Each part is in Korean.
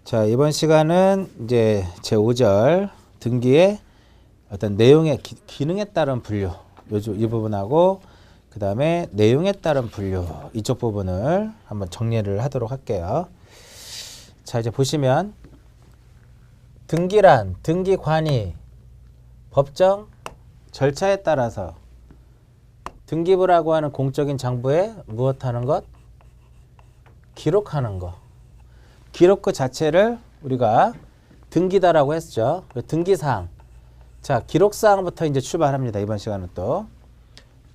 자, 이번 시간은 이제 제5절 등기의 어떤 내용의 기능에 따른 분류 이 부분하고 그 다음에 내용에 따른 분류 이쪽 부분을 한번 정리를 하도록 할게요. 자, 이제 보시면 등기란 등기관이 법정 절차에 따라서 등기부라고 하는 공적인 장부에 무엇하는 것? 기록하는 것. 기록 그 자체를 우리가 등기다라고 했죠. 등기사항. 자, 기록사항부터 이제 출발합니다. 이번 시간은 또.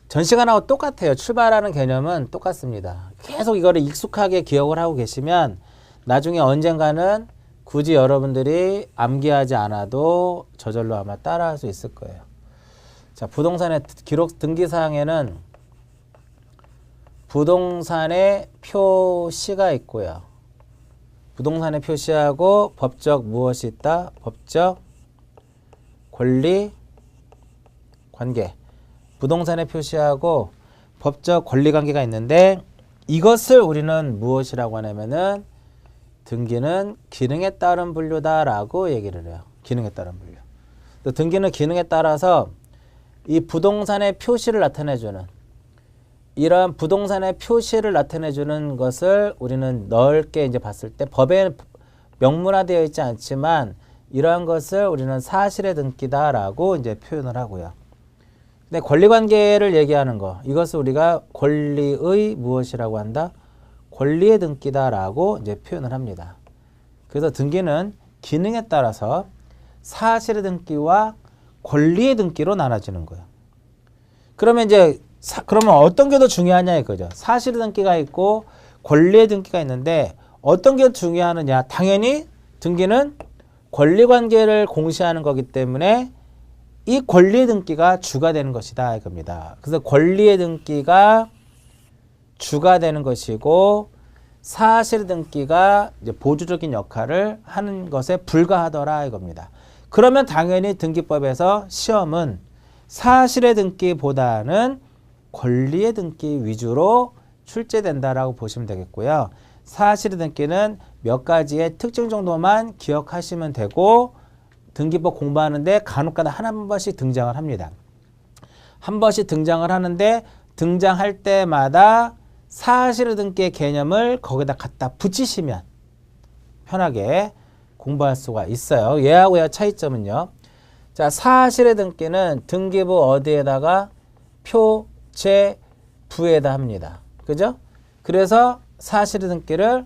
전 시간하고 똑같아요. 출발하는 개념은 똑같습니다. 계속 이거를 익숙하게 기억을 하고 계시면 나중에 언젠가는 굳이 여러분들이 암기하지 않아도 저절로 아마 따라할 수 있을 거예요. 자, 부동산의 기록 등기사항에는 부동산의 표시가 있고요. 부동산의 표시하고 법적 무엇이 있다? 법적 권리 관계. 부동산의 표시하고 법적 권리 관계가 있는데 이것을 우리는 무엇이라고 하냐면은 등기는 기능에 따른 분류다라고 얘기를 해요. 기능에 따른 분류. 또 등기는 기능에 따라서 이 부동산의 표시를 나타내주는 이러한 부동산의 표시를 나타내주는 것을 우리는 넓게 이제 봤을 때 법에 명문화되어 있지 않지만 이러한 것을 우리는 사실의 등기다라고 이제 표현을 하고요. 근데 권리관계를 얘기하는 거 이것을 우리가 권리의 무엇이라고 한다? 권리의 등기다라고 이제 표현을 합니다. 그래서 등기는 기능에 따라서 사실의 등기와 권리의 등기로 나눠지는 거예요. 그러면 이제 그러면 어떤 게 더 중요하냐 이거죠. 사실의 등기가 있고 권리의 등기가 있는데 어떤 게 중요하느냐. 당연히 등기는 권리관계를 공시하는 거기 때문에 이 권리의 등기가 주가 되는 것이다 이겁니다. 그래서 권리의 등기가 주가 되는 것이고 사실의 등기가 이제 보조적인 역할을 하는 것에 불과하더라 이겁니다. 그러면 당연히 등기법에서 시험은 사실의 등기보다는 권리의 등기 위주로 출제된다라고 보시면 되겠고요. 사실의 등기는 몇 가지의 특징 정도만 기억하시면 되고 등기법 공부하는데 간혹가다 한 번씩 등장을 합니다. 한 번씩 등장을 하는데 등장할 때마다 사실의 등기의 개념을 거기다 갖다 붙이시면 편하게 공부할 수가 있어요. 얘하고 얘 차이점은요. 자, 사실의 등기는 등기부 어디에다가 표제부에다 합니다. 그죠? 그래서 사실의 등기를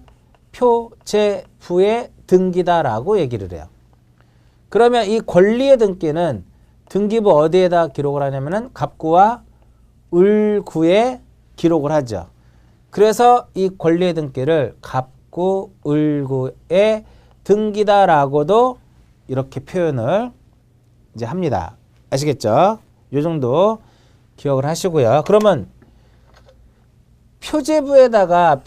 표제부의 등기다라고 얘기를 해요. 그러면 이 권리의 등기는 등기부 어디에다 기록을 하냐면은 갑구와 을구에 기록을 하죠. 그래서 이 권리의 등기를 갑구, 을구의 등기다라고도 이렇게 표현을 이제 합니다. 아시겠죠? 요 정도 기억을 하시고요. 그러면 표제부에다가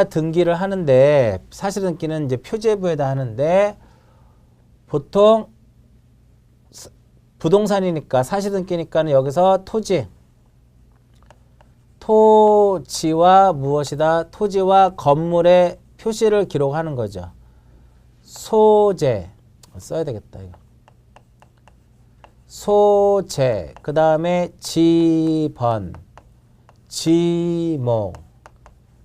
등기를 하는데 사실 등기는 이제 표제부에다 하는데 보통 부동산이니까 사실 등기니까는 여기서 토지와 무엇이다? 토지와 건물의 표시를 기록하는 거죠. 소재 써야 되겠다 이거. 소재 그 다음에 지번 지목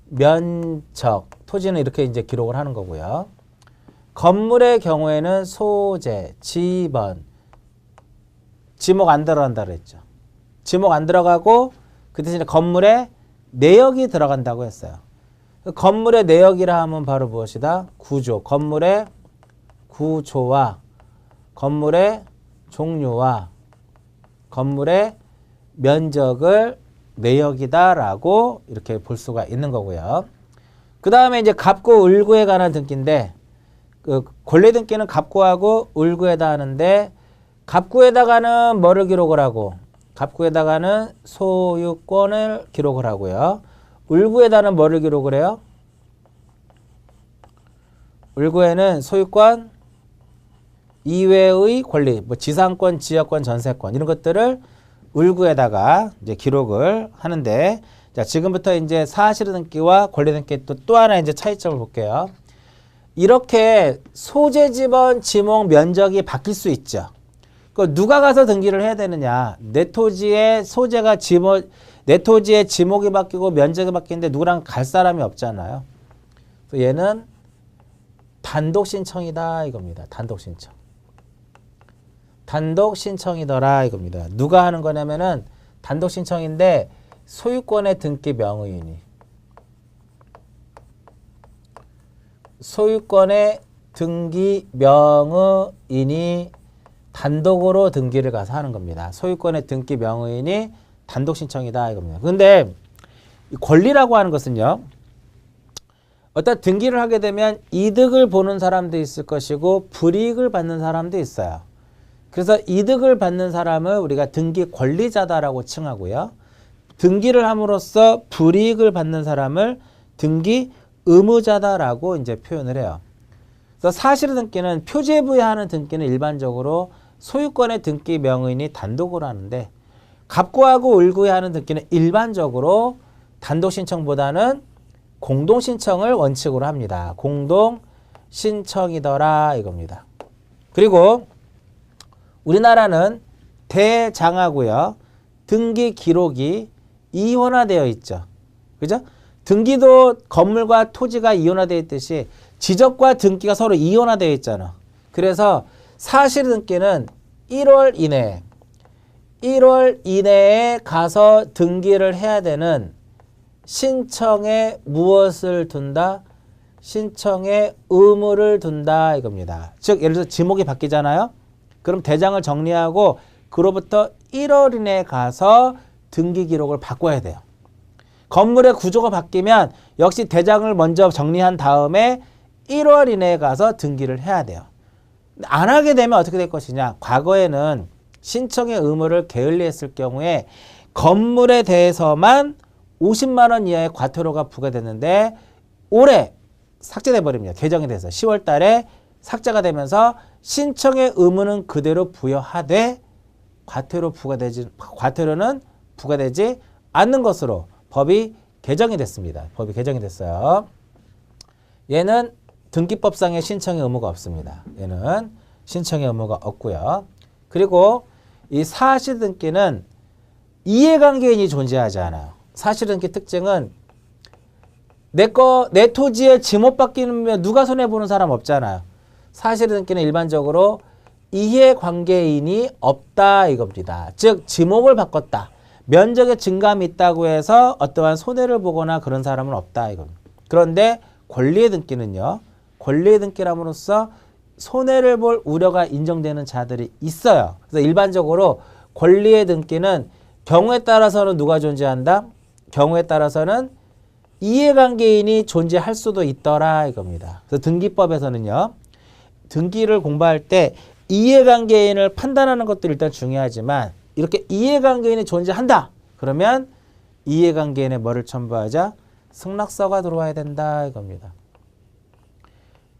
면적 토지는 이렇게 이제 기록을 하는 거고요. 건물의 경우에는 소재 지번 지목 안 들어간다 그랬죠. 지목 안 들어가고 그 대신에 건물에 내역이 들어간다고 했어요. 건물의 내역이라 하면 바로 무엇이다? 구조. 건물의 구조와 건물의 종류와 건물의 면적을 내역이다라고 이렇게 볼 수가 있는 거고요. 그 다음에 이제 갑구, 을구에 관한 등기인데 그 권리 등기는 갑구하고 을구에다 하는데 갑구에다가는 뭐를 기록을 하고 갑구에다가는 소유권을 기록을 하고요. 을구에다는 뭐를 기록을 해요? 을구에는 소유권 이외의 권리, 뭐 지상권, 지역권, 전세권 이런 것들을 을구에다가 이제 기록을 하는데 자, 지금부터 이제 사실의 등기와 권리 등기 또 하나 이제 차이점을 볼게요. 이렇게 소재, 지번, 지목, 면적이 바뀔 수 있죠. 그 누가 가서 등기를 해야 되느냐? 내 토지의 소재가 내 토지의 지목이 바뀌고 면적이 바뀌는데 누구랑 갈 사람이 없잖아요. 그래서 얘는 단독 신청이다 이겁니다. 단독 신청. 단독 신청이더라 이겁니다. 누가 하는 거냐면은 단독 신청인데 소유권의 등기 명의인이 소유권의 등기 명의인이 단독으로 등기를 가서 하는 겁니다. 소유권의 등기 명의인이 단독 신청이다 이겁니다. 근데 권리라고 하는 것은요. 어떤 등기를 하게 되면 이득을 보는 사람도 있을 것이고 불이익을 받는 사람도 있어요. 그래서 이득을 받는 사람을 우리가 등기 권리자다라고 칭하고요. 등기를 함으로써 불이익을 받는 사람을 등기 의무자다라고 이제 표현을 해요. 그래서 사실의 등기는 표제부에 하는 등기는 일반적으로 소유권의 등기 명의인이 단독으로 하는데 갑구하고 을구에 하는 등기는 일반적으로 단독 신청보다는 공동 신청을 원칙으로 합니다. 공동 신청이더라 이겁니다. 그리고 우리나라는 대장하고요. 등기 기록이 이혼화되어 있죠. 그죠? 등기도 건물과 토지가 이혼화되어 있듯이 지적과 등기가 서로 이혼화되어 있잖아. 그래서 사실 등기는 1월 이내에 가서 등기를 해야 되는 신청에 무엇을 둔다? 신청에 의무를 둔다 이겁니다. 즉 예를 들어서 지목이 바뀌잖아요. 그럼 대장을 정리하고 그로부터 1월 이내에 가서 등기 기록을 바꿔야 돼요. 건물의 구조가 바뀌면 역시 대장을 먼저 정리한 다음에 1월 이내에 가서 등기를 해야 돼요. 안 하게 되면 어떻게 될 것이냐. 과거에는 신청의 의무를 게을리했을 경우에 건물에 대해서만 50만 원 이하의 과태료가 부과됐는데 올해 삭제돼 버립니다. 개정이 돼서 10월 달에 삭제가 되면서 신청의 의무는 그대로 부여하되 과태료는 부과되지 않는 것으로 법이 개정이 됐습니다. 법이 개정이 됐어요. 얘는 등기법상의 신청의 의무가 없습니다. 얘는 신청의 의무가 없고요. 그리고 이 사실등기는 이해관계인이 존재하지 않아요. 사실등기 특징은 내 토지에 지목 바뀌면 누가 손해보는 사람 없잖아요. 사실등기는 일반적으로 이해관계인이 없다 이겁니다. 즉 지목을 바꿨다. 면적의 증감이 있다고 해서 어떠한 손해를 보거나 그런 사람은 없다 이겁니다. 그런데 권리의 등기는요. 권리의 등기람으로써 손해를 볼 우려가 인정되는 자들이 있어요. 그래서 일반적으로 권리의 등기는 경우에 따라서는 누가 존재한다? 경우에 따라서는 이해관계인이 존재할 수도 있더라 이겁니다. 그래서 등기법에서는요. 등기를 공부할 때 이해관계인을 판단하는 것도 일단 중요하지만 이렇게 이해관계인이 존재한다. 그러면 이해관계인의 뭐를 첨부하자? 승낙서가 들어와야 된다 이겁니다.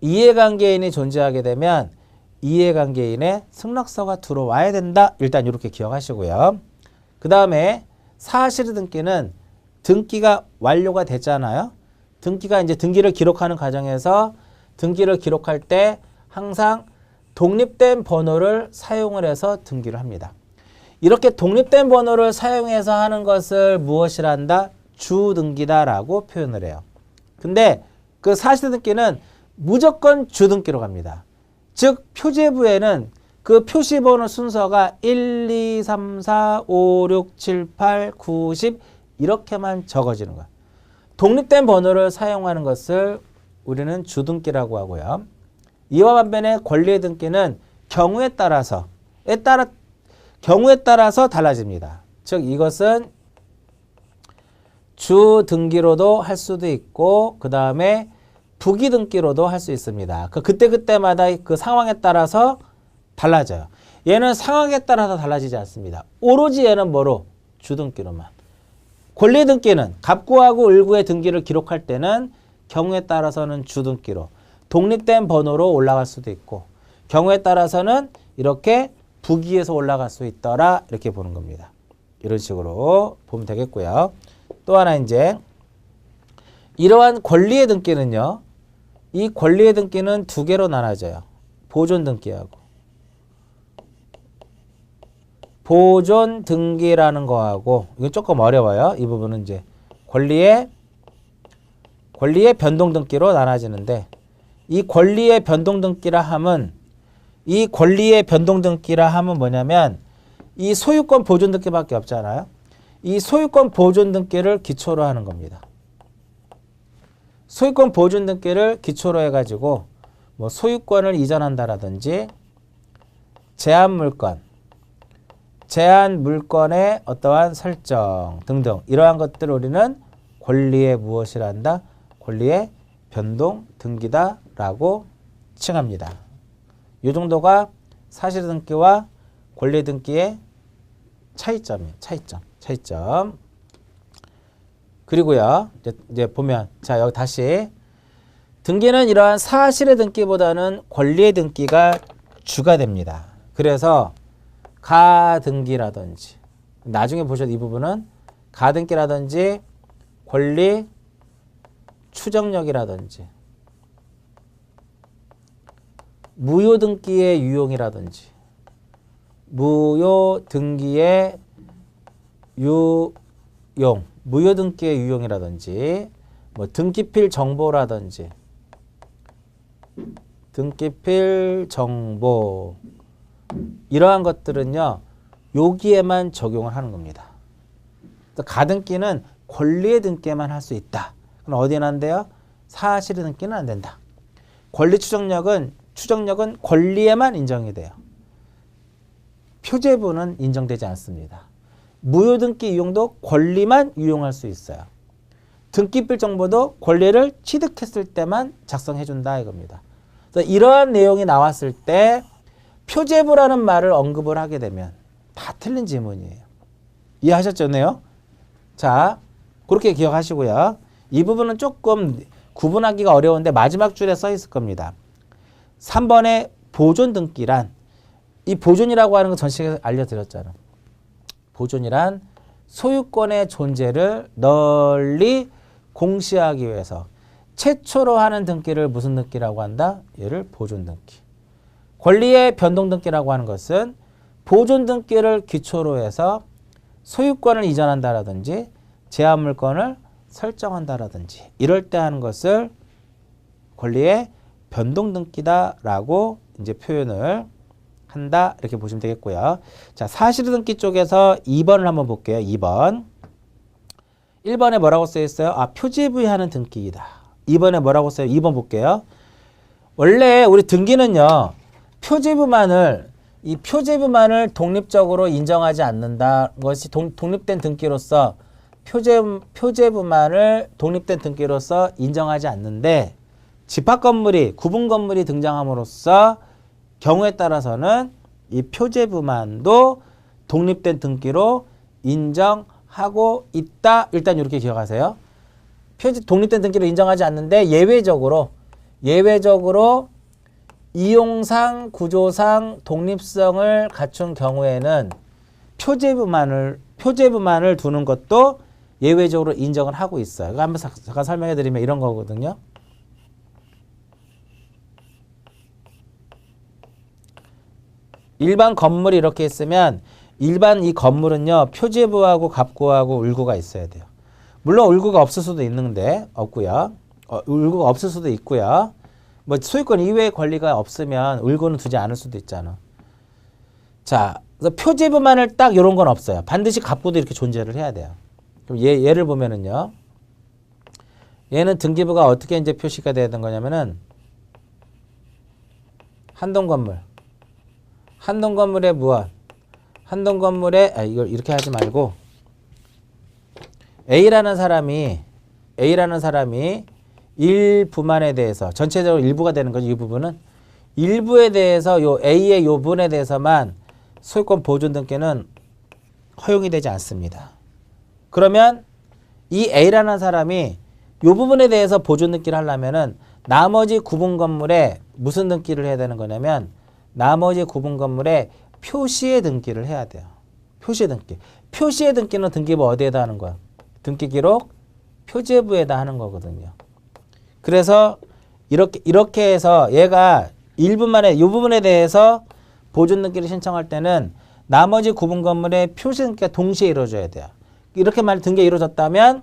이해관계인이 존재하게 되면 이해관계인의 승낙서가 들어와야 된다. 일단 이렇게 기억하시고요. 그 다음에 사실의 등기는 등기가 완료가 됐잖아요. 등기가 이제 등기를 기록하는 과정에서 등기를 기록할 때 항상 독립된 번호를 사용을 해서 등기를 합니다. 이렇게 독립된 번호를 사용해서 하는 것을 무엇이라 한다? 주등기다라고 표현을 해요. 근데 그 사실등기는 무조건 주등기로 갑니다. 즉 표제부에는 그 표시번호 순서가 1, 2, 3, 4, 5, 6, 7, 8, 9, 10 이렇게만 적어지는 거야. 독립된 번호를 사용하는 것을 우리는 주등기라고 하고요. 이와 반면에 권리의 등기는 경우에 따라서 달라집니다. 즉 이것은 주등기로도 할 수도 있고 그 다음에 부기등기로도 할 수 있습니다. 그때마다 그 상황에 따라서 달라져요. 얘는 상황에 따라서 달라지지 않습니다. 오로지 얘는 뭐로? 주등기로만. 권리등기는 갑구하고 을구의 등기를 기록할 때는 경우에 따라서는 주등기로 독립된 번호로 올라갈 수도 있고 경우에 따라서는 이렇게 부기에서 올라갈 수 있더라 이렇게 보는 겁니다. 이런 식으로 보면 되겠고요. 또 하나 이제 이러한 권리의 등기는요. 이 권리의 등기는 두 개로 나눠져요. 보존 등기하고. 보존 등기라는 거하고, 이건 조금 어려워요. 이 부분은 이제 권리의 변동 등기로 나눠지는데, 이 권리의 변동 등기라 함은 뭐냐면 이 소유권 보존 등기밖에 없잖아요. 이 소유권 보존 등기를 기초로 하는 겁니다. 소유권 보존 등기를 기초로 해가지고 뭐 소유권을 이전한다라든지 제한 물건의 어떠한 설정 등등 이러한 것들을 우리는 권리의 무엇이라 한다? 권리의 변동 등기다라고 칭합니다. 이 정도가 사실 등기와 권리 등기의 차이점. 그리고요, 이제 보면, 자, 여기 다시. 등기는 이러한 사실의 등기보다는 권리의 등기가 주가 됩니다. 그래서 가등기라든지, 나중에 보셔도 이 부분은 가등기라든지 권리 추정력이라든지 무효등기의 유용이라든지 무효등기의 유용이라든지 뭐 등기필 정보 이러한 것들은요 여기에만 적용을 하는 겁니다. 가등기는 권리의 등기에만 할 수 있다. 그럼 어디에 난대요? 사실의 등기는 안 된다. 권리 추정력은 권리에만 인정이 돼요. 표제부는 인정되지 않습니다. 무효등기 이용도 권리만 이용할 수 있어요. 등기필 정보도 권리를 취득했을 때만 작성해준다 이겁니다. 그래서 이러한 내용이 나왔을 때 표제부라는 말을 언급을 하게 되면 다 틀린 지문이에요. 이해하셨죠? 네요? 자, 그렇게 기억하시고요. 이 부분은 조금 구분하기가 어려운데 마지막 줄에 써 있을 겁니다. 3번의 보존 등기란, 이 보존이라고 하는 건 전 시간에 알려드렸잖아. 보존이란 소유권의 존재를 널리 공시하기 위해서 최초로 하는 등기를 무슨 등기라고 한다? 얘를 보존 등기. 권리의 변동 등기라고 하는 것은 보존 등기를 기초로 해서 소유권을 이전한다라든지 제한 물건을 설정한다라든지 이럴 때 하는 것을 권리의 변동 등기다라고 이제 표현을 한다 이렇게 보시면 되겠고요. 자, 사실 등기 쪽에서 2번을 한번 볼게요. 2번. 1번에 뭐라고 써 있어요? 아, 표제부하는 등기이다. 2번에 뭐라고 써요? 2번 볼게요. 원래 우리 등기는요. 이 표제부만을 독립적으로 인정하지 않는다. 것이 독립된 등기로서 표제부만을 독립된 등기로서 인정하지 않는데 집합 건물이 구분 건물이 등장함으로써 경우에 따라서는 이 표제부만도 독립된 등기로 인정하고 있다. 일단 이렇게 기억하세요. 독립된 등기로 인정하지 않는데 예외적으로 이용상 구조상 독립성을 갖춘 경우에는 표제부만을 두는 것도 예외적으로 인정을 하고 있어요. 이거 한번 잠깐 설명해 드리면 이런 거거든요. 일반 건물이 이렇게 있으면 일반 이 건물은요. 표제부하고 갑구하고 울구가 있어야 돼요. 물론 울구가 없을 수도 있는데 없고요. 울구가 없을 수도 있고요. 뭐 소유권 이외의 권리가 없으면 울구는 두지 않을 수도 있잖아. 자, 그래서 표제부만을 딱 이런 건 없어요. 반드시 갑구도 이렇게 존재를 해야 돼요. 그럼 예를 보면은요. 얘는 등기부가 어떻게 이제 표시가 돼야 되는 거냐면은 한동 건물에 무엇? 한동 건물에 이걸 이렇게 하지 말고 A라는 사람이 일부만에 대해서 전체적으로 일부가 되는 거죠. 이 부분은 일부에 대해서 요 A의 요 분에 대해서만 소유권 보존 등기는 허용이 되지 않습니다. 그러면 이 A라는 사람이 요 부분에 대해서 보존 등기를 하려면은 나머지 구분 건물에 무슨 등기를 해야 되는 거냐면 나머지 구분 건물에 표시의 등기를 해야 돼요. 표시의 등기. 표시의 등기는 등기부 어디에다 하는 거야? 등기 기록 표제부에다 하는 거거든요. 그래서 이렇게 해서 얘가 이 부분에 대해서 보존 등기를 신청할 때는 나머지 구분 건물의 표시 등기가 동시에 이루어져야 돼요. 이렇게 만약 등기가 이루어졌다면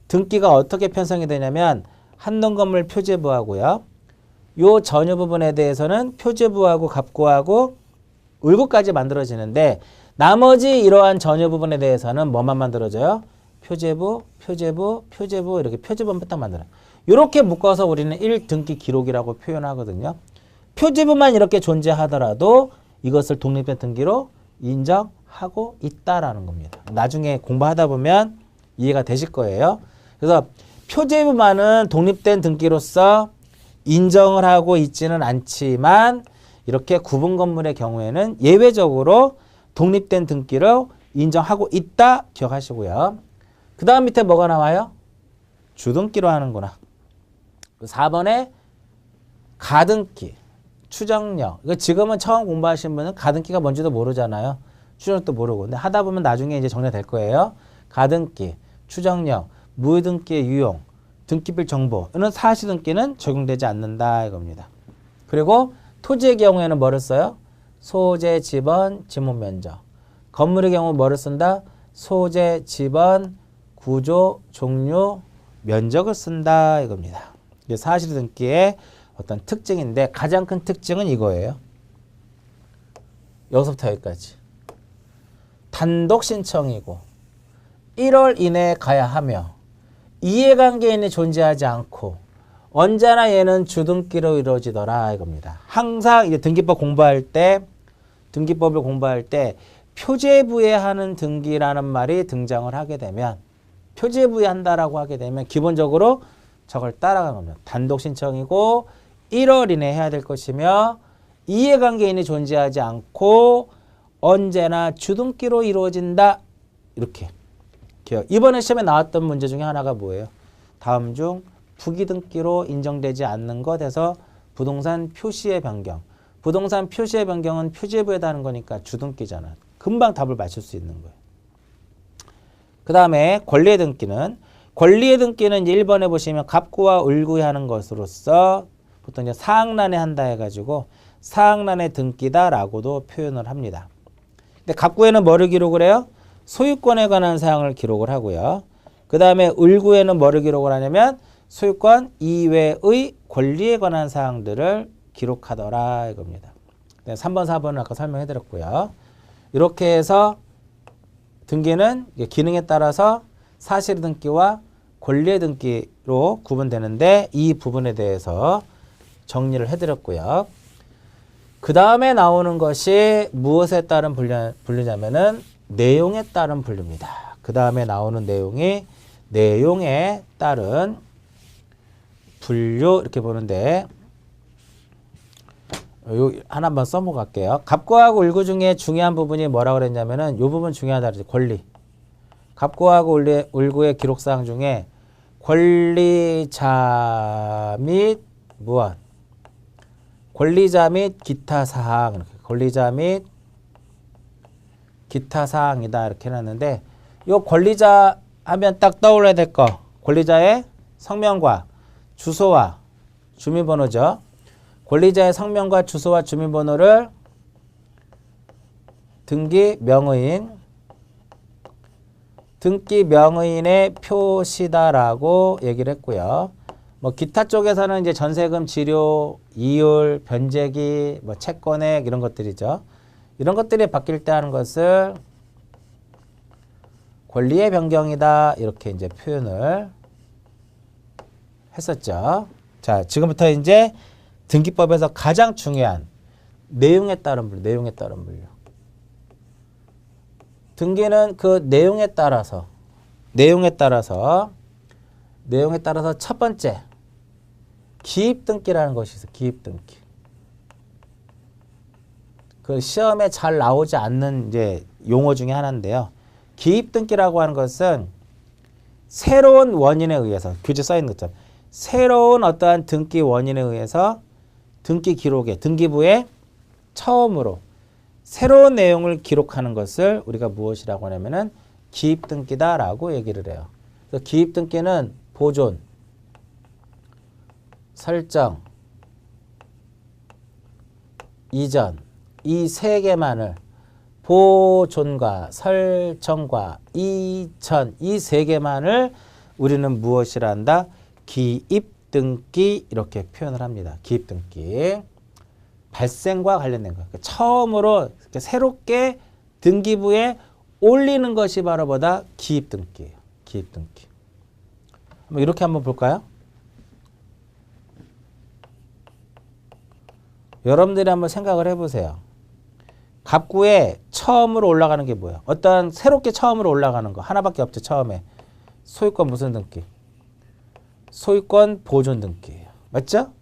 등기가 어떻게 편성이 되냐면 한동 건물 표제부하고요. 요 전유 부분에 대해서는 표제부하고 갑구하고 을구까지 만들어지는데 나머지 이러한 전유 부분에 대해서는 뭐만 만들어져요? 표제부, 표제부, 표제부 이렇게 표제부만 딱 만들어요. 이렇게 묶어서 우리는 1등기 기록이라고 표현하거든요. 표제부만 이렇게 존재하더라도 이것을 독립된 등기로 인정하고 있다라는 겁니다. 나중에 공부하다 보면 이해가 되실 거예요. 그래서 표제부만은 독립된 등기로서 인정을 하고 있지는 않지만 이렇게 구분 건물의 경우에는 예외적으로 독립된 등기로 인정하고 있다 기억하시고요. 그 다음 밑에 뭐가 나와요? 주등기로 하는구나. 4번에 가등기, 추정력. 이거 지금은 처음 공부하신 분은 가등기가 뭔지도 모르잖아요. 추정력도 모르고. 근데 하다 보면 나중에 이제 정리될 거예요. 가등기, 추정력, 무등기의 유용, 등기별 정보. 이는 사실등기는 적용되지 않는다 이겁니다. 그리고 토지의 경우에는 뭐를 써요? 소재, 지번, 지목 면적. 건물의 경우 뭐를 쓴다? 소재, 지번, 구조, 종류, 면적을 쓴다 이겁니다. 이게 사실등기의 어떤 특징인데 가장 큰 특징은 이거예요. 여기서부터 여기까지. 단독 신청이고 1월 이내에 가야 하며 이해관계인이 존재하지 않고 언제나 얘는 주등기로 이루어지더라 이겁니다. 항상 이제 등기법을 공부할 때 표제부에 하는 등기라는 말이 등장을 하게 되면 표제부에 한다라고 하게 되면 기본적으로 저걸 따라가는 겁니다. 단독 신청이고 1월 이내에 해야 될 것이며 이해관계인이 존재하지 않고 언제나 주등기로 이루어진다. 이렇게. 이번에 시험에 나왔던 문제 중에 하나가 뭐예요? 다음 중 부기등기로 인정되지 않는 것 해서 부동산 표시의 변경. 부동산 표시의 변경은 표제부에 다는 거니까 주등기잖아. 금방 답을 맞출 수 있는 거예요. 그 다음에 권리의 등기는 권리의 등기는 이제 1번에 보시면 갑구와 을구에 하는 것으로서 보통 이제 사항란에 한다 해가지고 사항란의 등기다라고도 표현을 합니다. 근데 갑구에는 뭐를 기록을 해요? 소유권에 관한 사항을 기록을 하고요. 그 다음에 을구에는 뭐를 기록을 하냐면 소유권 이외의 권리에 관한 사항들을 기록하더라 이겁니다. 3번, 4번은 아까 설명해드렸고요. 이렇게 해서 등기는 기능에 따라서 사실 등기와 권리의 등기로 구분되는데 이 부분에 대해서 정리를 해드렸고요. 그 다음에 나오는 것이 무엇에 따른 분류냐면은 내용에 따른 분류입니다. 그 다음에 나오는 내용이 내용에 따른 분류 이렇게 보는데 하나 한번 써보고 갈게요. 갑구하고 을구 중에 중요한 부분이 뭐라고 그랬냐면은 이 부분 중요하다 그랬지. 권리. 갑구하고 을구의 기록사항 중에 권리자 및 무엇? 권리자 및 기타 사항. 권리자 및 기타 사항이다 이렇게 해놨는데 이 권리자 하면 딱 떠올려야 될 거. 권리자의 성명과 주소와 주민번호죠. 권리자의 성명과 주소와 주민번호를 등기 명의인의 표시다라고 얘기를 했고요. 뭐 기타 쪽에서는 이제 전세금 지료, 이율, 변제기, 뭐 채권액 이런 것들이죠. 이런 것들이 바뀔 때 하는 것을 권리의 변경이다 이렇게 이제 표현을 했었죠. 자, 지금부터 이제 등기법에서 가장 중요한 내용에 따른 분류. 등기는 그 내용에 따라서 첫 번째 기입등기라는 것이 있어요. 기입등기. 그 시험에 잘 나오지 않는 이제 용어 중에 하나인데요. 기입등기라고 하는 것은 새로운 원인에 의해서 교재 써 있는 것처럼 새로운 어떠한 등기 원인에 의해서 등기 기록에 등기부에 처음으로 새로운 내용을 기록하는 것을 우리가 무엇이라고 하냐면은 기입등기다라고 얘기를 해요. 그래서 기입등기는 보존, 설정, 이전 이 세 개만을 보존과 설정과 이전 이 세 개만을 우리는 무엇이라 한다? 기입등기 이렇게 표현을 합니다. 기입등기. 발생과 관련된 거. 처음으로 새롭게 등기부에 올리는 것이 바로 뭐다? 기입등기예요. 기입등기. 이렇게 한번 볼까요? 여러분들이 한번 생각을 해보세요. 갑구에 처음으로 올라가는 게 뭐야? 어떤 새롭게 처음으로 올라가는 거 하나밖에 없죠. 처음에 소유권 무슨 등기? 소유권 보존 등기예요. 맞죠?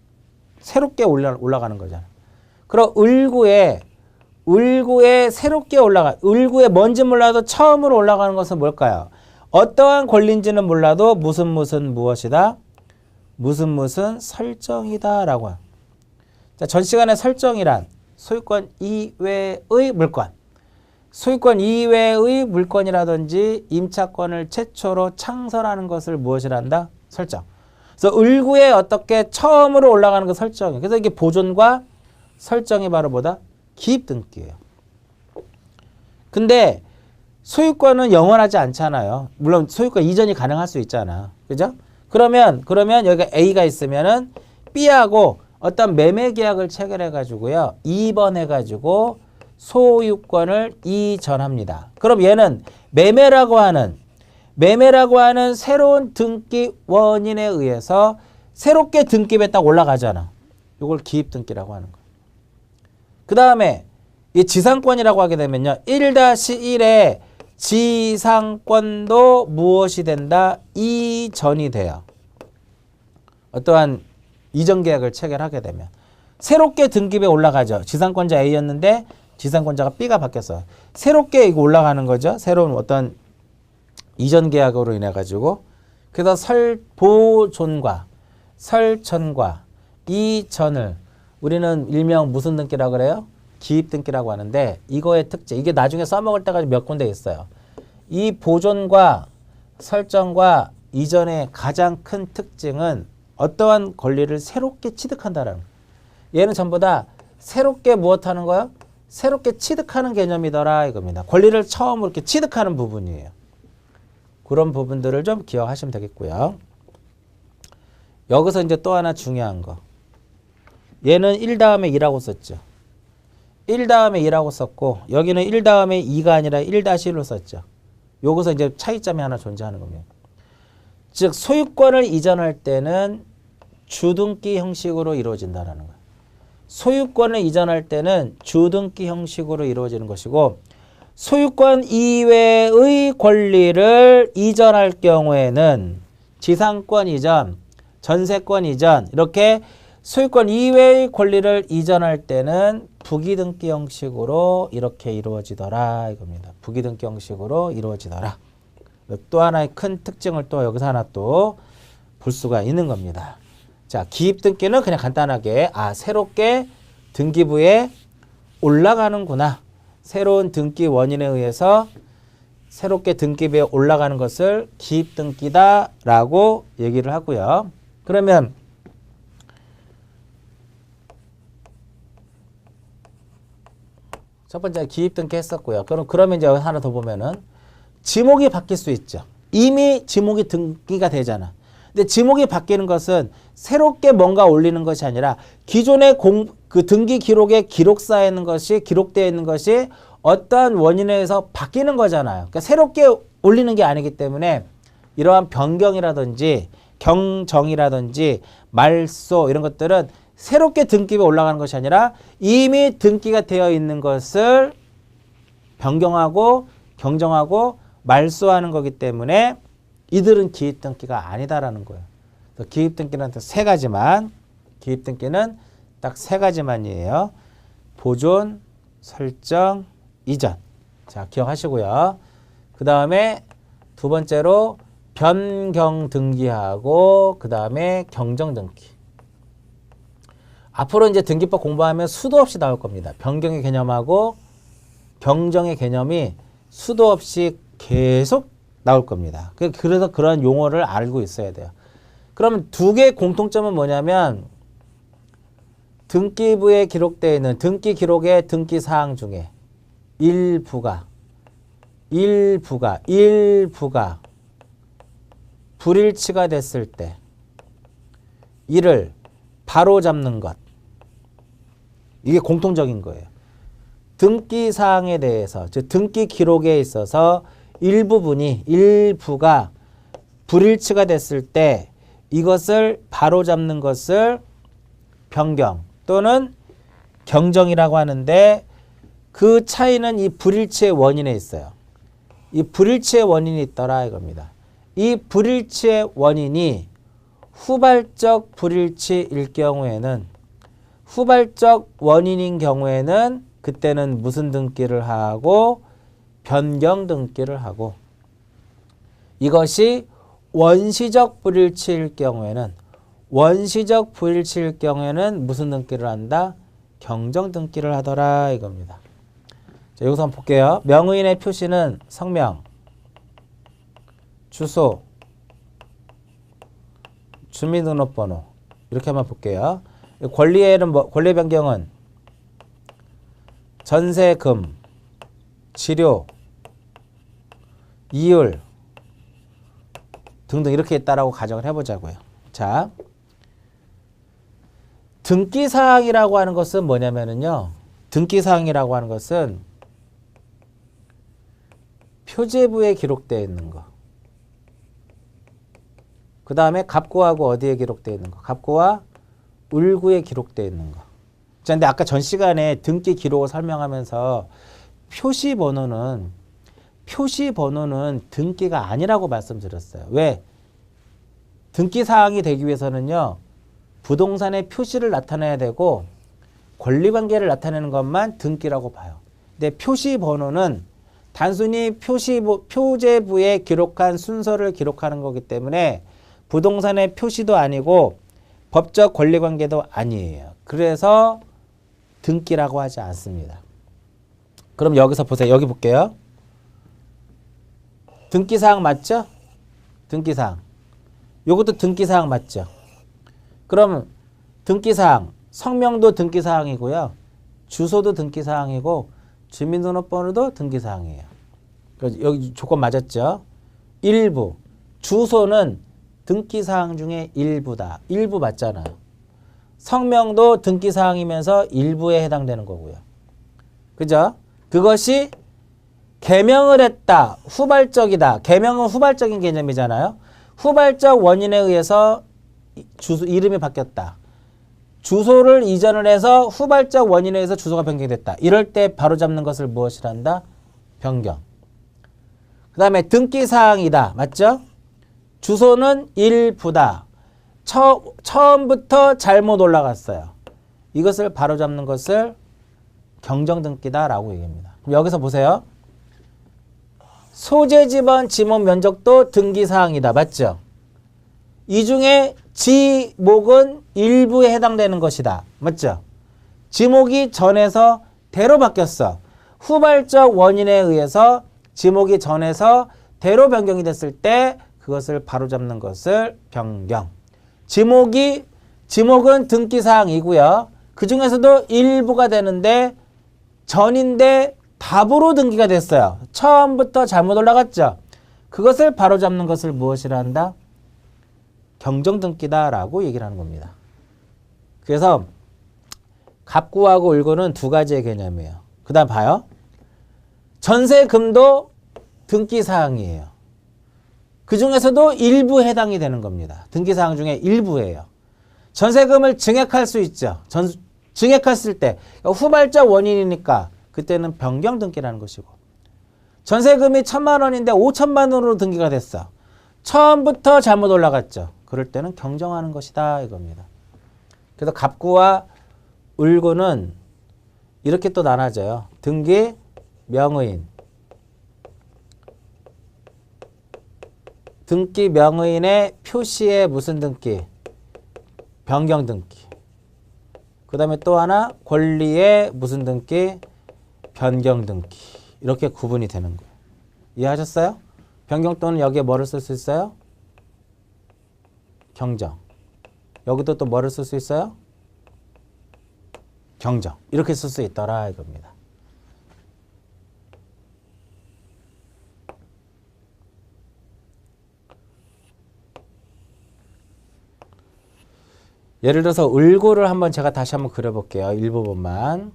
새롭게 올라가는 거잖아. 그럼 을구에 새롭게 을구에 뭔지 몰라도 처음으로 올라가는 것은 뭘까요? 어떠한 권리인지는 몰라도 무슨 무엇이다? 무슨 설정이다 라고 합니다. 자, 전 시간에 설정이란 소유권 이외의 물건, 소유권 이외의 물건이라든지 임차권을 최초로 창설하는 것을 무엇이라 한다? 설정. 그래서 을구에 어떻게 처음으로 올라가는 거 설정이에요. 그래서 이게 보존과 설정이 바로 뭐다? 기입등기예요. 근데 소유권은 영원하지 않잖아요. 물론 소유권 이전이 가능할 수 있잖아. 그죠? 그러면 여기가 A가 있으면은 B하고 어떤 매매 계약을 체결해 가지고요. 2번 해 가지고 소유권을 이전합니다. 그럼 얘는 매매라고 하는 새로운 등기 원인에 의해서 새롭게 등기부에 딱 올라가잖아. 이걸 기입등기라고 하는 거예요. 그 다음에 이 지상권이라고 하게 되면요. 1-1의 지상권도 무엇이 된다? 이전이 돼요. 어떠한 이전 계약을 체결하게 되면. 새롭게 등기부에 올라가죠. 지상권자 A였는데 지상권자가 B가 바뀌었어요. 새롭게 이거 올라가는 거죠. 새로운 어떤 이전 계약으로 인해 가지고. 그래서 보존과 설전과 이전을 우리는 일명 무슨 등기라고 그래요? 기입등기라고 하는데 이거의 특징, 이게 나중에 써먹을 때가 몇 군데 있어요. 이 보존과 설정과 이전의 가장 큰 특징은 어떠한 권리를 새롭게 취득한다라는 거예요. 얘는 전부 다 새롭게 무엇하는 거예요? 새롭게 취득하는 개념이더라 이겁니다. 권리를 처음으로 이렇게 취득하는 부분이에요. 그런 부분들을 좀 기억하시면 되겠고요. 여기서 이제 또 하나 중요한 거. 얘는 1 다음에 2라고 썼죠. 1 다음에 2라고 썼고 여기는 1 다음에 2가 아니라 1-1로 썼죠. 여기서 이제 차이점이 하나 존재하는 겁니다. 즉 소유권을 이전할 때는 주등기 형식으로 이루어진다는 거예요. 소유권을 이전할 때는 주등기 형식으로 이루어지는 것이고 소유권 이외의 권리를 이전할 경우에는 지상권 이전, 전세권 이전 이렇게 소유권 이외의 권리를 이전할 때는 부기등기 형식으로 이렇게 이루어지더라 이겁니다. 부기등기 형식으로 이루어지더라. 또 하나의 큰 특징을 또 여기서 하나 또 볼 수가 있는 겁니다. 자, 기입등기는 그냥 간단하게 새롭게 등기부에 올라가는구나. 새로운 등기 원인에 의해서 새롭게 등기부에 올라가는 것을 기입등기다라고 얘기를 하고요. 그러면 첫 번째 기입등기 했었고요. 그러면 이제 하나 더 보면은 지목이 바뀔 수 있죠. 이미 지목이 등기가 되잖아. 근데 지목이 바뀌는 것은 새롭게 뭔가 올리는 것이 아니라 기존의 그 등기 기록에 기록되어 있는 것이 어떠한 원인에 의해서 바뀌는 거잖아요. 그러니까 새롭게 올리는 게 아니기 때문에 이러한 변경이라든지 경정이라든지 말소 이런 것들은 새롭게 등기부에 올라가는 것이 아니라 이미 등기가 되어 있는 것을 변경하고 경정하고 말소하는 거기 때문에 이들은 기입등기가 아니다라는 거예요. 기입등기는 세 가지만, 기입등기는 딱 세 가지만이에요. 보존, 설정, 이전. 자, 기억하시고요. 그 다음에 두 번째로 변경등기하고 그 다음에 경정등기. 앞으로 이제 등기법 공부하면 수도 없이 나올 겁니다. 변경의 개념하고 경정의 개념이 수도 없이 계속 나올 겁니다. 그래서 그런 용어를 알고 있어야 돼요. 그러면 두 개의 공통점은 뭐냐면 등기부에 기록되어 있는 등기 기록의 등기 사항 중에 일부가 불일치가 됐을 때 이를 바로잡는 것. 이게 공통적인 거예요. 등기 사항에 대해서, 즉 등기 기록에 있어서 일부가 불일치가 됐을 때 이것을 바로잡는 것을 변경 또는 경정이라고 하는데, 그 차이는 이 불일치의 원인에 있어요. 이 불일치의 원인이 있더라 이겁니다. 이 불일치의 원인이 후발적 불일치일 경우에는, 후발적 원인인 경우에는 그때는 무슨 등기를 하고 변경 등기를 하고, 이것이 원시적 불일치일 경우에는 무슨 등기를 한다? 경정 등기를 하더라 이겁니다. 자, 여기서 한번 볼게요. 명의인의 표시는 성명, 주소, 주민등록번호 이렇게 한번 볼게요. 권리에는 권리 변경은 전세금, 치료, 이율 등등 이렇게 있다라고 가정을 해보자고요. 자, 등기사항이라고 하는 것은 뭐냐면은요. 등기사항이라고 하는 것은 표제부에 기록되어 있는 거. 그 다음에 갑구하고 어디에 기록되어 있는 거. 갑구와 울구에 기록되어 있는 거. 자, 근데 아까 전 시간에 등기 기록을 설명하면서 표시번호는 등기가 아니라고 말씀드렸어요. 왜? 등기사항이 되기 위해서는요. 부동산의 표시를 나타내야 되고 권리관계를 나타내는 것만 등기라고 봐요. 근데 표시번호는 단순히 표제부에 기록한 순서를 기록하는 거기 때문에 부동산의 표시도 아니고 법적 권리관계도 아니에요. 그래서 등기라고 하지 않습니다. 그럼 여기서 보세요. 여기 볼게요. 등기사항 맞죠? 등기사항. 요것도 등기사항 맞죠? 그럼 등기사항, 성명도 등기사항이고요. 주소도 등기사항이고 주민등록번호도 등기사항이에요. 여기 조건 맞았죠? 일부. 주소는 등기사항 중에 일부다. 일부 맞잖아요. 성명도 등기사항이면서 일부에 해당되는 거고요. 그죠? 그것이 개명을 했다. 후발적이다. 개명은 후발적인 개념이잖아요. 후발적 원인에 의해서 주소 이름이 바뀌었다. 주소를 이전을 해서 후발적 원인에 의해서 주소가 변경됐다. 이럴 때 바로잡는 것을 무엇이라 한다? 변경. 그 다음에 등기사항이다. 맞죠? 주소는 일부다. 처음부터 잘못 올라갔어요. 이것을 바로잡는 것을 경정등기다라고 얘기합니다. 그럼 여기서 보세요. 소재지번 지목 면적도 등기사항이다. 맞죠? 이 중에 지목은 일부에 해당되는 것이다. 맞죠? 지목이 전에서 대로 바뀌었어. 후발적 원인에 의해서 지목이 전에서 대로 변경이 됐을 때 그것을 바로잡는 것을 변경. 지목은 등기사항이고요. 그 중에서도 일부가 되는데 전인데 답으로 등기가 됐어요. 처음부터 잘못 올라갔죠. 그것을 바로잡는 것을 무엇이라 한다? 경정등기다라고 얘기를 하는 겁니다. 그래서 갑구하고 울구는 두 가지의 개념이에요. 그 다음 봐요. 전세금도 등기사항이에요. 그 중에서도 일부에 해당이 되는 겁니다. 등기사항 중에 일부예요. 전세금을 증액할 수 있죠. 증액했을 때 후발적 원인이니까 그때는 변경 등기라는 것이고, 전세금이 1,000만 원인데 5천만 원으로 등기가 됐어. 처음부터 잘못 올라갔죠. 그럴 때는 경정하는 것이다 이겁니다. 그래서 갑구와 울구는 이렇게 또 나눠져요. 등기, 명의인. 등기 명의인의 표시에 무슨 등기? 변경 등기. 그 다음에 또 하나 권리에 무슨 등기? 변경 등기. 이렇게 구분이 되는 거예요. 이해하셨어요? 변경 또는 여기에 뭐를 쓸 수 있어요? 경정. 여기도 또 뭐를 쓸 수 있어요? 경정. 이렇게 쓸 수 있더라 이겁니다. 예를 들어서 을고를 한번 제가 다시 한번 그려볼게요. 일부분만.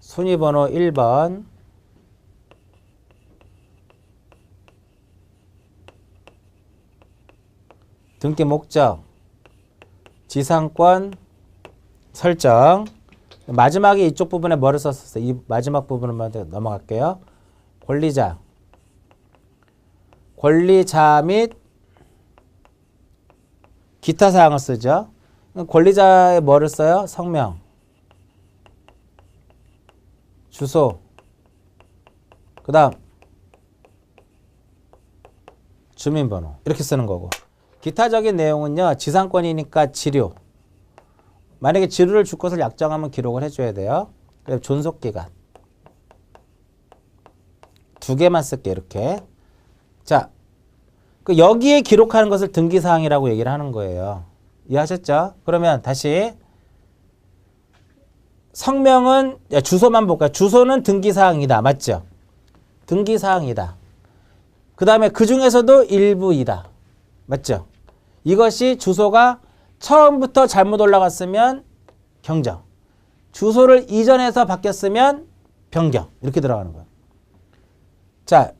순위번호 1번. 등기 목적, 지상권 설정. 마지막에 이쪽 부분에 뭐를 썼었어요? 이 마지막 부분만 넘어갈게요. 권리자. 권리자 및 기타 사항을 쓰죠. 권리자에 뭐를 써요? 성명, 주소, 그 다음 주민번호 이렇게 쓰는 거고, 기타적인 내용은요. 지상권이니까 지료. 만약에 지료를 줄 것을 약정하면 기록을 해줘야 돼요. 그리고 존속기간 2개만 쓸게 이렇게. 자, 여기에 기록하는 것을 등기사항이라고 얘기를 하는 거예요. 이해하셨죠? 그러면 다시 성명은 주소만 볼까요? 주소는 등기사항이다. 맞죠? 등기사항이다. 그 다음에 그 중에서도 일부이다. 맞죠? 이것이 주소가 처음부터 잘못 올라갔으면 경정. 주소를 이전해서 바뀌었으면 변경. 이렇게 들어가는 거예요. 자,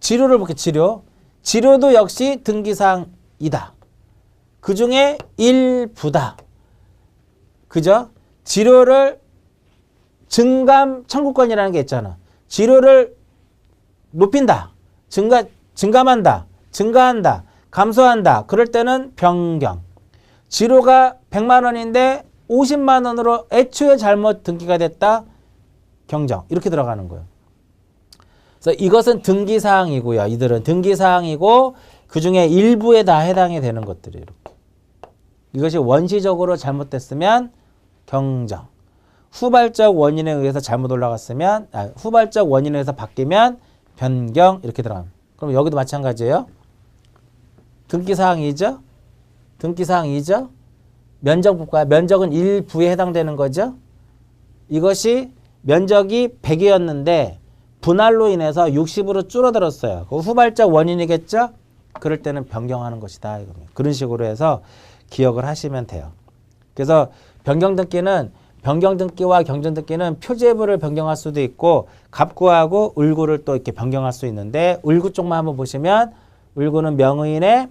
지료를 볼게요. 지료. 지료도 역시 등기사항이다. 그 중에 일부다. 그죠? 지료를 증감 청구권이라는 게 있잖아. 지료를 높인다. 증감한다. 증가한다. 감소한다. 그럴 때는 변경. 지료가 100만 원인데 50만 원으로 애초에 잘못 등기가 됐다. 경정. 이렇게 들어가는 거예요. 그래서 이것은 등기사항이고요. 이들은 등기사항이고 그중에 일부에 다 해당이 되는 것들이에요. 이렇게. 이것이 원시적으로 잘못됐으면 경정. 후발적 원인에 의해서 잘못 올라갔으면 후발적 원인에 의해서 바뀌면 변경. 이렇게 들어갑니다. 그럼 여기도 마찬가지예요. 등기사항이죠. 등기사항이죠. 면적 볼까요? 면적은 일부에 해당되는 거죠. 이것이 면적이 100이었는데 분할로 인해서 60으로 줄어들었어요. 그 후발적 원인이겠죠? 그럴 때는 변경하는 것이다. 이겁니다. 그런 식으로 해서 기억을 하시면 돼요. 그래서 변경등기는 변경등기와 경정등기는 표제부를 변경할 수도 있고 갑구하고 을구를 또 이렇게 변경할 수 있는데 을구 쪽만 한번 보시면 을구는 명의인의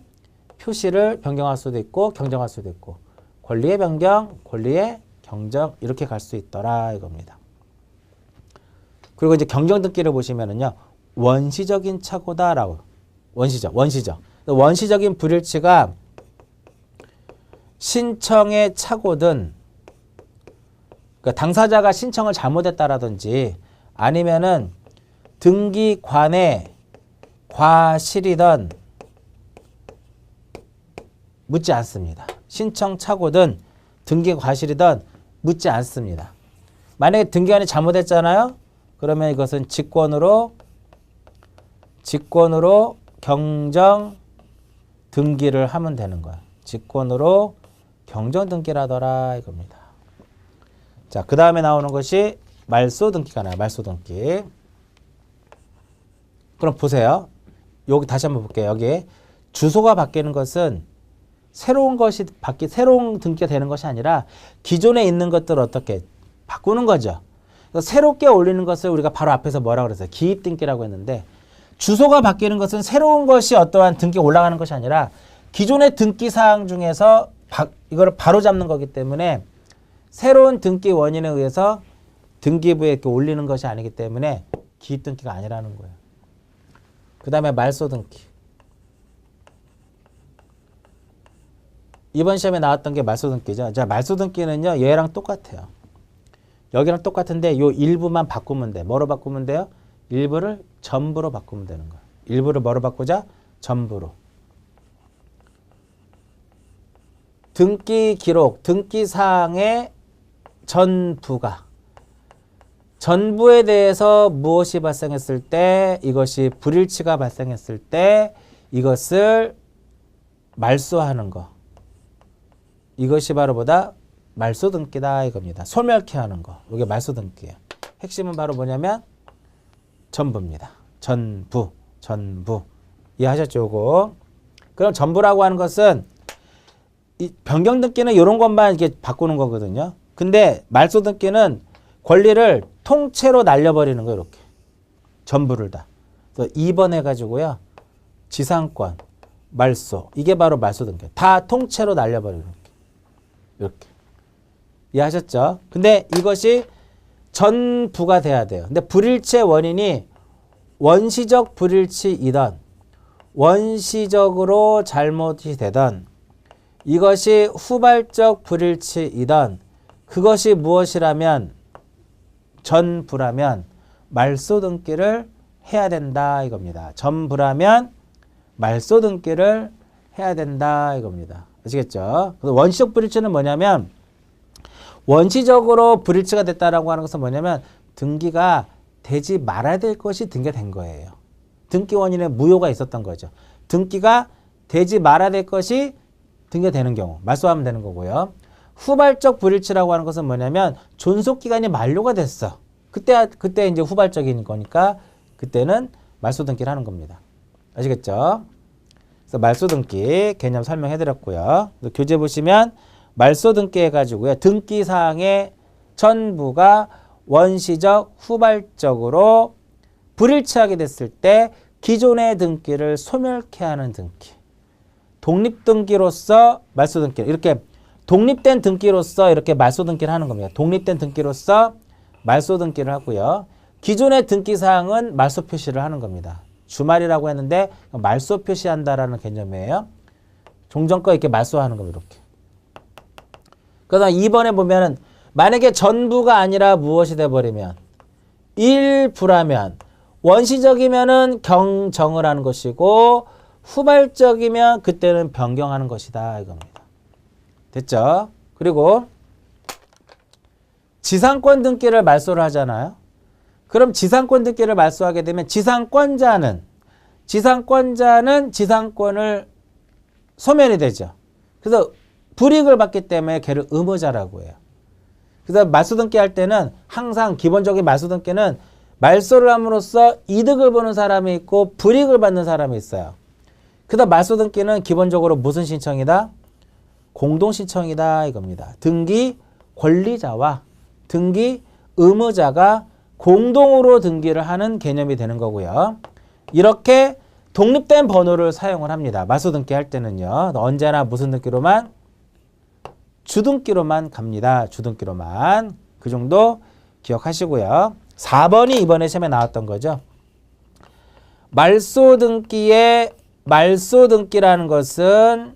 표시를 변경할 수도 있고 경정할 수도 있고 권리의 변경, 권리의 경정 이렇게 갈 수 있더라 이겁니다. 그리고 이제 경정등기를 보시면은요. 원시적인 착오다라고. 원시적. 원시적인 불일치가 신청의 착오든 그러니까 당사자가 신청을 잘못했다라든지 아니면은 등기관의 과실이든 묻지 않습니다. 신청 착오든 등기 과실이든 묻지 않습니다. 만약에 등기관이 잘못했잖아요. 그러면 이것은 직권으로 경정 등기를 하면 되는 거야. 직권으로 경정 등기를 하더라 이겁니다. 자, 그 다음에 나오는 것이 말소 등기가 나와요. 말소 등기. 그럼 보세요. 여기 다시 한번 볼게요. 여기 주소가 바뀌는 것은 새로운 등기가 되는 것이 아니라 기존에 있는 것들을 어떻게 바꾸는 거죠. 새롭게 올리는 것을 우리가 바로 앞에서 뭐라고 그랬어요? 기입 등기라고 했는데 주소가 바뀌는 것은 새로운 것이 어떠한 등기가 올라가는 것이 아니라 기존의 등기 사항 중에서 이거를 바로 잡는 거기 때문에 새로운 등기 원인에 의해서 등기부에 이렇게 올리는 것이 아니기 때문에 기입 등기가 아니라는 거예요. 그 다음에 말소 등기. 이번 시험에 나왔던 게 말소 등기죠. 자, 말소 등기는요. 얘랑 똑같아요. 여기랑 똑같은데 요 일부만 바꾸면 돼. 뭐로 바꾸면 돼요? 일부를 전부로 바꾸면 되는 거야. 일부를 뭐로 바꾸자? 전부로. 등기 기록, 등기 사항의 전부에 대해서 무엇이 발생했을 때 이것이 불일치가 발생했을 때 이것을 말소하는 거. 이것이 바로 뭐다? 말소등기다 이겁니다. 소멸케 하는 거. 이게 말소등기예요. 핵심은 바로 뭐냐면 전부입니다. 전부. 이해하셨죠? 요거. 그럼 전부라고 하는 것은 이 변경등기는 이런 것만 이렇게 바꾸는 거거든요. 근데 말소등기는 권리를 통째로 날려버리는 거예요. 이렇게. 전부를 다. 그래서 2번 해가지고요. 지상권, 말소. 이게 바로 말소등기. 다 통째로 날려버리는 거예요. 이렇게. 이해하셨죠? 근데 이것이 전부가 돼야 돼요. 근데 불일치의 원인이 원시적 불일치이던 원시적으로 잘못이 되던 이것이 후발적 불일치이던 그것이 무엇이라면 전부라면 말소등기를 해야 된다 이겁니다. 전부라면 말소등기를 해야 된다 이겁니다. 아시겠죠? 원시적 불일치는 뭐냐면 원시적으로 불일치가 됐다라고 하는 것은 뭐냐면 등기가 되지 말아야 될 것이 등기된 거예요. 등기 원인에 무효가 있었던 거죠. 등기가 되지 말아야 될 것이 등기되는 경우 말소하면 되는 거고요. 후발적 불일치라고 하는 것은 뭐냐면 존속기간이 만료가 됐어. 그때 이제 후발적인 거니까 그때는 말소등기를 하는 겁니다. 아시겠죠? 그래서 말소등기 개념 설명해 드렸고요. 교재 보시면 말소등기 해가지고요. 등기사항의 전부가 원시적 후발적으로 불일치하게 됐을 때 기존의 등기를 소멸케 하는 등기. 독립등기로서 말소등기를 이렇게 독립된 등기로서 이렇게 말소등기를 하는 겁니다. 독립된 등기로서 말소등기를 하고요. 기존의 등기사항은 말소 표시를 하는 겁니다. 주말이라고 했는데 말소 표시한다라는 개념이에요. 종전거 이렇게 말소하는 겁니다. 이렇게. 그다음 2번에 보면은 만약에 전부가 아니라 무엇이 돼버리면 일부라면 원시적이면은 경정을 하는 것이고 후발적이면 그때는 변경하는 것이다 이겁니다. 됐죠? 그리고 지상권 등기를 말소를 하잖아요. 그럼 지상권 등기를 말소하게 되면 지상권자는 지상권을 소멸이 되죠. 그래서 불이익을 받기 때문에 걔를 의무자라고 해요. 그래서 말소등기 할 때는 항상 기본적인 말소등기는 말소를 함으로써 이득을 보는 사람이 있고 불이익을 받는 사람이 있어요. 그다음 말소등기는 기본적으로 무슨 신청이다? 공동신청이다 이겁니다. 등기 권리자와 등기 의무자가 공동으로 등기를 하는 개념이 되는 거고요. 이렇게 독립된 번호를 사용을 합니다. 말소등기 할 때는요. 언제나 무슨 등기로만? 주등기로만 갑니다. 주등기로만. 그 정도 기억하시고요. 4번이 이번에 시험에 나왔던 거죠. 말소등기라는 것은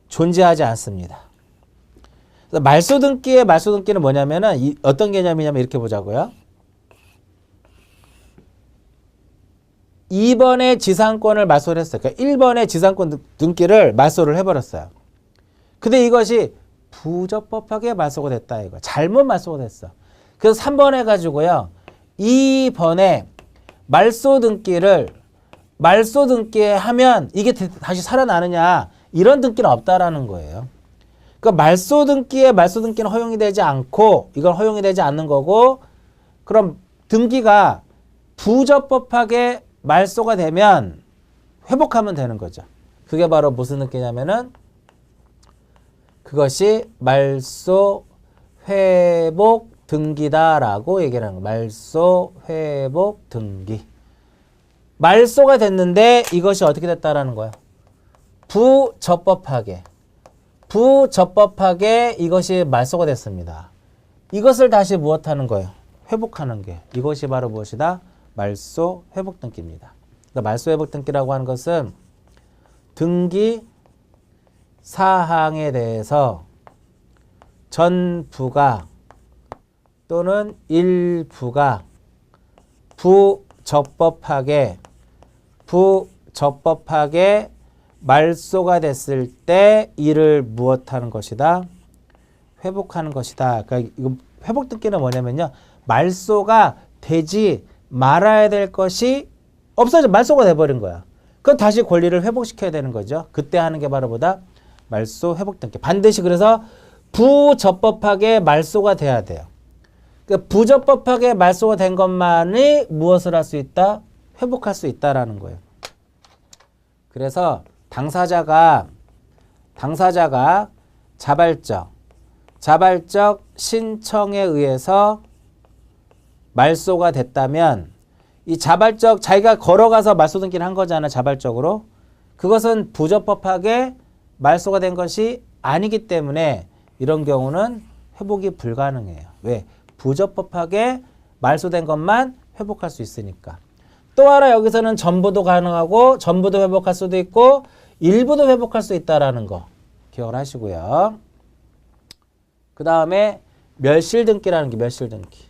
존재하지 않습니다. 말소등기는 뭐냐면은 어떤 개념이냐면 이렇게 보자고요. 2번의 지상권을 말소를 했어요. 그러니까 1번의 지상권 등기를 말소를 해버렸어요. 근데 이것이 부적법하게 말소가 됐다 이거. 잘못 말소가 됐어. 그래서 3번 해가지고요. 2번에 말소등기에 하면 이게 다시 살아나느냐 이런 등기는 없다라는 거예요. 그러니까 말소등기는 허용이 되지 않고 이건 허용이 되지 않는 거고 그럼 등기가 부적법하게 말소가 되면 회복하면 되는 거죠. 그게 바로 무슨 등기냐면은 그것이 말소 회복 등기다라고 얘기를 하는 거예요. 말소 회복 등기. 말소가 됐는데 이것이 어떻게 됐다라는 거예요. 부적법하게 이것이 말소가 됐습니다. 이것을 다시 무엇하는 거예요? 회복하는 게. 이것이 바로 무엇이다? 말소 회복 등기입니다. 그러니까 말소 회복 등기라고 하는 것은 등기 사항에 대해서 전부가 또는 일부가 부적법하게 말소가 됐을 때 이를 무엇하는 것이다? 회복하는 것이다. 그러니까 이거 회복 등기는 뭐냐면요. 말소가 되지 말아야 될 것이 없어져 말소가 돼버린 거야. 그럼 다시 권리를 회복시켜야 되는 거죠. 그때 하는 게 바로 뭐다? 말소, 회복 등기. 반드시 그래서 부적법하게 말소가 돼야 돼요. 그러니까 부적법하게 말소가 된 것만이 무엇을 할 수 있다? 회복할 수 있다라는 거예요. 그래서 당사자가 자발적 신청에 의해서 말소가 됐다면 이 자발적 자기가 걸어가서 말소 등기를 한 거잖아. 자발적으로. 그것은 부적법하게 말소가 된 것이 아니기 때문에 이런 경우는 회복이 불가능해요. 왜? 부적법하게 말소된 것만 회복할 수 있으니까. 또 하나 여기서는 전부도 가능하고 전부도 회복할 수도 있고 일부도 회복할 수 있다라는 거 기억을 하시고요. 그 다음에 멸실등기라는 게 멸실등기.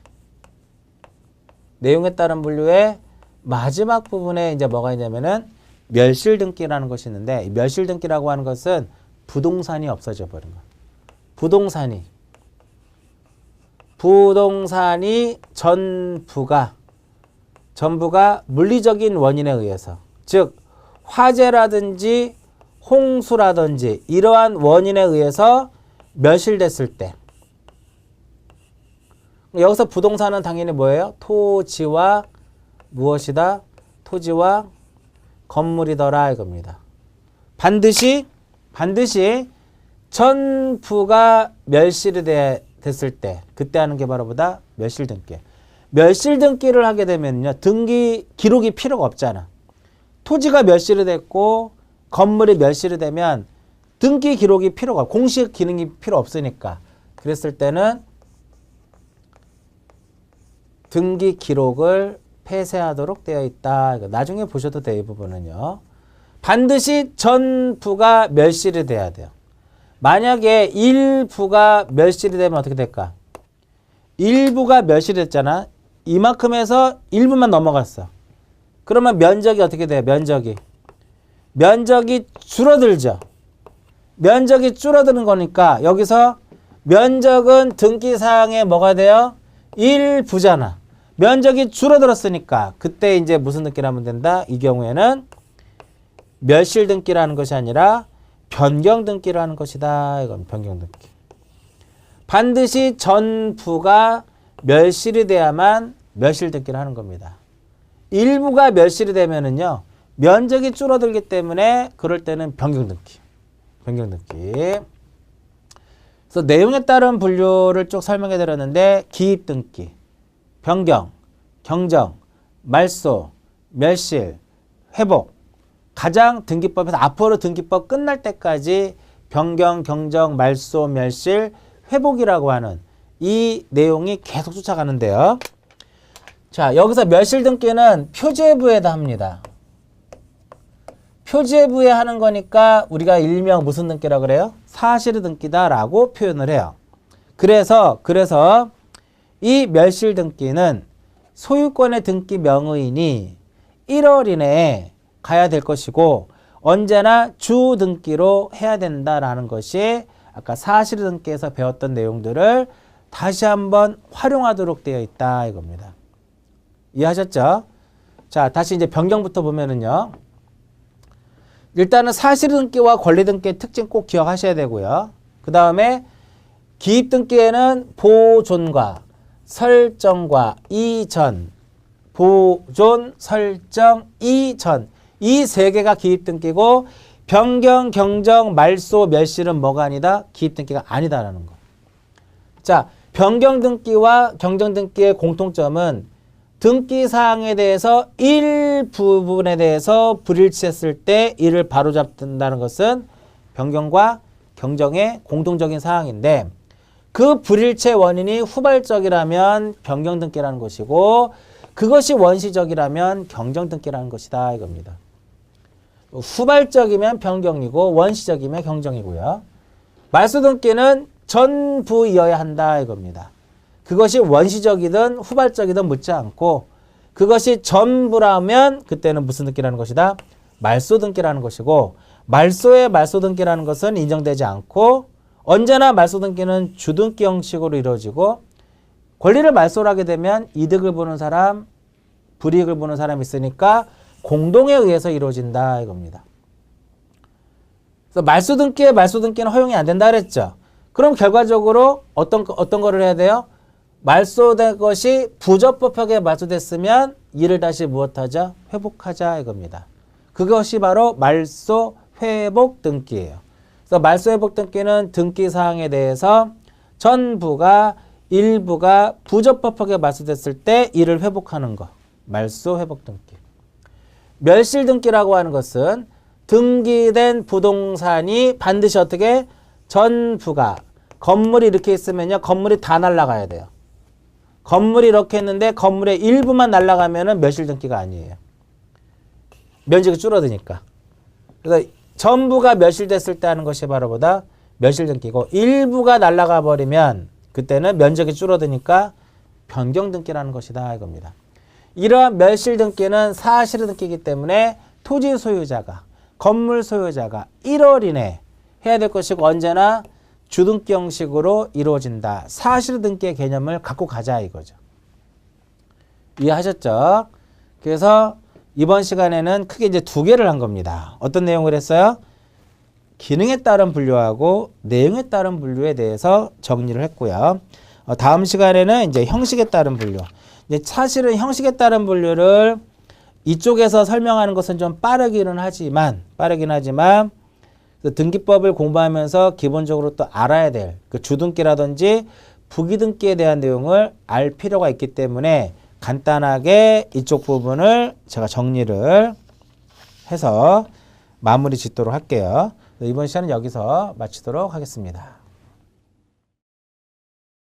내용에 따른 분류의 마지막 부분에 이제 뭐가 있냐면은 멸실등기라는 것이 있는데 이 멸실등기라고 하는 것은 부동산이 없어져 버린 거예요. 부동산이 전부가 물리적인 원인에 의해서 즉 화재라든지 홍수라든지 이러한 원인에 의해서 멸실됐을 때 여기서 부동산은 당연히 뭐예요? 토지와 무엇이다? 토지와 건물이더라 이겁니다. 반드시 전부가 멸실이 됐을 때 그때 하는 게 바로 뭐다? 멸실등기. 멸실등기를 하게 되면요. 등기 기록이 필요가 없잖아. 토지가 멸실이 됐고 건물이 멸실이 되면 등기 기록이 필요가 공식 기능이 필요 없으니까 그랬을 때는 등기 기록을 폐쇄하도록 되어 있다. 나중에 보셔도 돼요. 이 부분은요. 반드시 전부가 멸실이 돼야 돼요. 만약에 일부가 멸실이 되면 어떻게 될까? 일부가 멸실이 됐잖아. 이만큼에서 일부만 넘어갔어. 그러면 면적이 어떻게 돼요? 면적이 줄어들죠. 면적이 줄어드는 거니까 여기서 면적은 등기사항에 뭐가 돼요? 일부잖아. 면적이 줄어들었으니까 그때 이제 무슨 등기를 하면 된다? 이 경우에는 멸실 등기라는 것이 아니라 변경 등기를 하는 것이다. 이건 변경 등기. 반드시 전부가 멸실이 돼야만 멸실 등기를 하는 겁니다. 일부가 멸실이 되면은요. 면적이 줄어들기 때문에 그럴 때는 변경 등기. 그래서 내용에 따른 분류를 쭉 설명해 드렸는데 기입 등기, 변경, 경정, 말소, 멸실, 회복. 가장 등기법에서 앞으로 등기법 끝날 때까지 변경, 경정, 말소, 멸실, 회복이라고 하는 이 내용이 계속 쫓아가는데요. 자, 여기서 멸실 등기는 표제부에다 합니다. 표제부에 하는 거니까 우리가 일명 무슨 등기라고 그래요? 사실의 등기다라고 표현을 해요. 그래서 이 멸실 등기는 소유권의 등기 명의인이 1월 이내에 가야 될 것이고 언제나 주 등기로 해야 된다라는 것이 아까 사실의 등기에서 배웠던 내용들을 다시 한번 활용하도록 되어 있다 이겁니다. 이해하셨죠? 자, 다시 이제 변경부터 보면은요. 일단은 사실의 등기와 권리 등기의 특징 꼭 기억하셔야 되고요. 그 다음에 기입 등기에는 보존과 설정과 이전, 보존, 설정, 이전 이 세 개가 기입 등기고 변경, 경정, 말소, 멸실은 뭐가 아니다? 기입 등기가 아니다라는 거. 자, 변경 등기와 경정 등기의 공통점은 등기 사항에 대해서 일부분에 대해서 불일치했을 때 이를 바로잡는다는 것은 변경과 경정의 공통적인 사항인데 그 불일체 원인이 후발적이라면 변경 등기라는 것이고 그것이 원시적이라면 경정 등기라는 것이다 이겁니다. 후발적이면 변경이고 원시적이면 경정이고요. 말소 등기는 전부이어야 한다 이겁니다. 그것이 원시적이든 후발적이든 묻지 않고 그것이 전부라면 그때는 무슨 등기라는 것이다? 말소 등기라는 것이고 말소의 말소 등기라는 것은 인정되지 않고 언제나 말소 등기는 주등기 형식으로 이루어지고 권리를 말소를 하게 되면 이득을 보는 사람, 불이익을 보는 사람이 있으니까 공동에 의해서 이루어진다 이겁니다. 그래서 말소 등기는 허용이 안 된다 그랬죠. 그럼 결과적으로 어떤 거를 해야 돼요? 말소된 것이 부적법하게 말소됐으면 이를 다시 무엇하자? 회복하자 이겁니다. 그것이 바로 말소 회복 등기예요. 그래서 말소 회복 등기는 등기 사항에 대해서 전부가 일부가 부적법하게 말소됐을 때 이를 회복하는 거. 말소 회복 등기. 멸실 등기라고 하는 것은 등기된 부동산이 반드시 어떻게 전부가 건물이 이렇게 있으면요. 건물이 다 날아가야 돼요. 건물이 이렇게 했는데 건물의 일부만 날아가면은 멸실 등기가 아니에요. 면적이 줄어드니까. 그래서 전부가 멸실됐을 때 하는 것이 바로 보다 멸실 등기고 일부가 날아가 버리면 그때는 면적이 줄어드니까 변경 등기라는 것이다 이겁니다. 이러한 멸실 등기는 사실 등기이기 때문에 토지 소유자가 건물 소유자가 1월 이내 해야 될 것이고 언제나 주등기 형식으로 이루어진다. 사실 등기의 개념을 갖고 가자 이거죠. 이해하셨죠? 그래서 이번 시간에는 크게 이제 두 개를 한 겁니다. 어떤 내용을 했어요? 기능에 따른 분류하고 내용에 따른 분류에 대해서 정리를 했고요. 다음 시간에는 이제 형식에 따른 분류. 이제 사실은 형식에 따른 분류를 이쪽에서 설명하는 것은 좀 빠르기는 하지만 등기법을 공부하면서 기본적으로 또 알아야 될 그 주등기라든지 부기등기에 대한 내용을 알 필요가 있기 때문에 간단하게 이쪽 부분을 제가 정리를 해서 마무리 짓도록 할게요. 이번 시간은 여기서 마치도록 하겠습니다.